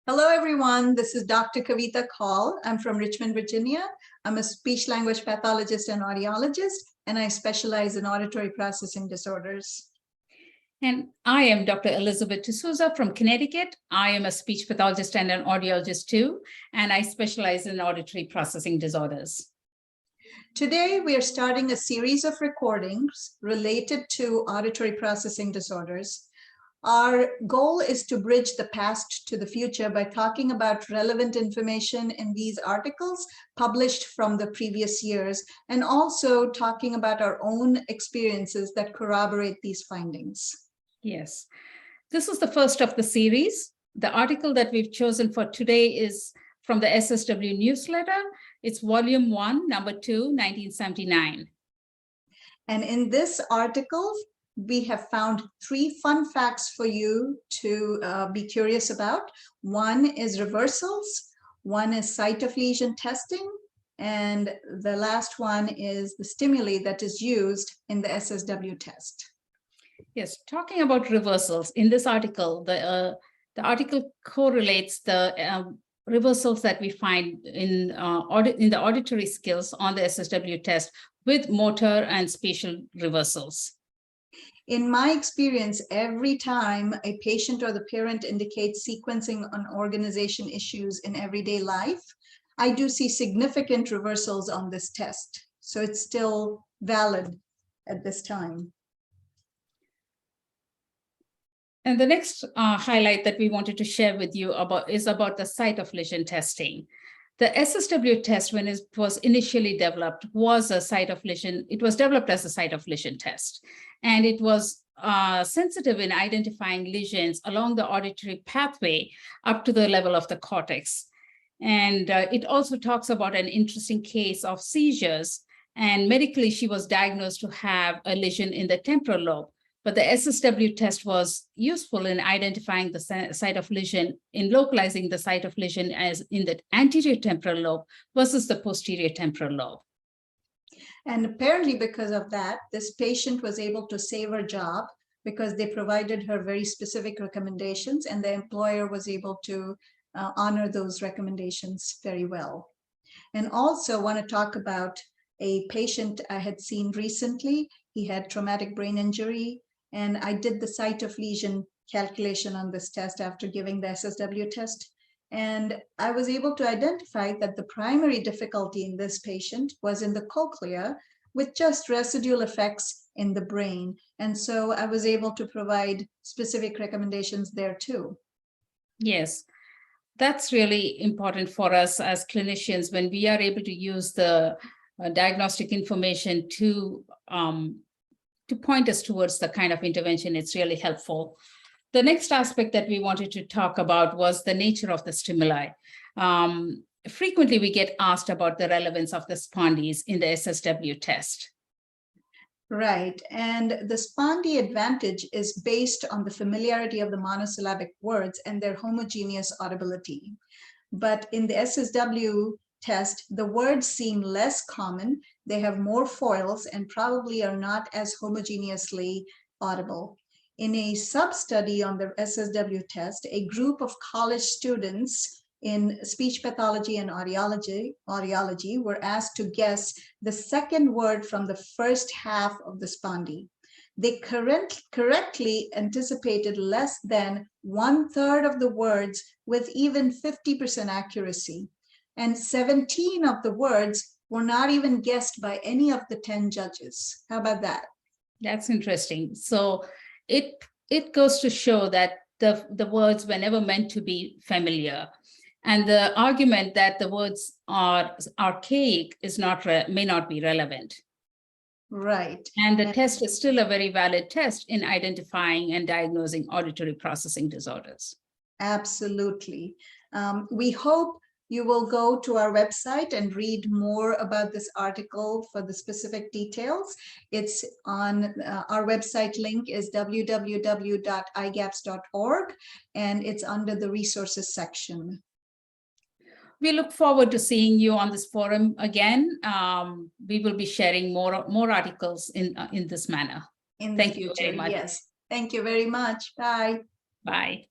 Hello, everyone. This is Dr. Kavita Kaul. I'm from Richmond, Virginia. I'm a speech language pathologist and audiologist, and I specialize in auditory processing disorders. And I am Dr. Elizabeth D'Souza from Connecticut. I am a speech pathologist and an audiologist too, and I specialize in auditory processing disorders. Today, we are starting a series of recordings related to auditory processing disorders. Our goal is to bridge the past to the future by talking about relevant information in these articles published from the previous years, and also talking about our own experiences that corroborate these findings. Yes, this is the first of the series. The article that we've chosen for today is from the SSW newsletter. It's volume 1, number 2, 1979. And in this article, we have found 3 fun facts for you to be curious about. One is reversals, one is site of lesion testing, and the last one is the stimuli that is used in the SSW test. Yes, talking about reversals, in this article, the article correlates the reversals that we find in the auditory skills on the SSW test with motor and spatial reversals. In my experience, every time a patient or the parent indicates sequencing on organization issues in everyday life, I do see significant reversals on this test. So it's still valid at this time. And the next highlight that we wanted to share with you is about the site of lesion testing. The SSW test, when it was initially developed, was a site of lesion. It was developed as a site of lesion test, and it was sensitive in identifying lesions along the auditory pathway up to the level of the cortex. And it also talks about an interesting case of seizures. And medically, she was diagnosed to have a lesion in the temporal lobe. But the SSW test was useful in identifying the site of lesion, in localizing the site of lesion as in the anterior temporal lobe versus the posterior temporal lobe. And apparently because of that, this patient was able to save her job because they provided her very specific recommendations, and the employer was able to honor those recommendations very well. And also want to talk about a patient I had seen recently. He had traumatic brain injury, and I did the site of lesion calculation on this test after giving the SSW test. And I was able to identify that the primary difficulty in this patient was in the cochlea with just residual effects in the brain. And so I was able to provide specific recommendations there too. Yes, that's really important for us as clinicians when we are able to use the diagnostic information to point us towards the kind of intervention. It's really helpful. The next aspect that we wanted to talk about was the nature of the stimuli. Frequently, we get asked about the relevance of the spondees in the SSW test. Right, and the spondee advantage is based on the familiarity of the monosyllabic words and their homogeneous audibility. But in the SSW test, the words seem less common. They have more foils and probably are not as homogeneously audible. In a sub-study on the SSW test, a group of college students in speech pathology and audiology were asked to guess the second word from the first half of the spondee. They correctly anticipated less than 1/3 of the words with even 50% accuracy. And 17 of the words were not even guessed by any of the 10 judges. How about that? That's interesting. So it goes to show that the words were never meant to be familiar. And the argument that the words are archaic may not be relevant. Right. And the test is still a very valid test in identifying and diagnosing auditory processing disorders. Absolutely. We hope you will go to our website and read more about this article for the specific details. It's on our website link is www.igaps.org, and it's under the resources section. We look forward to seeing you on this forum again. We will be sharing more articles in this manner. Thank you very much. Yes. Thank you very much. Bye. Bye.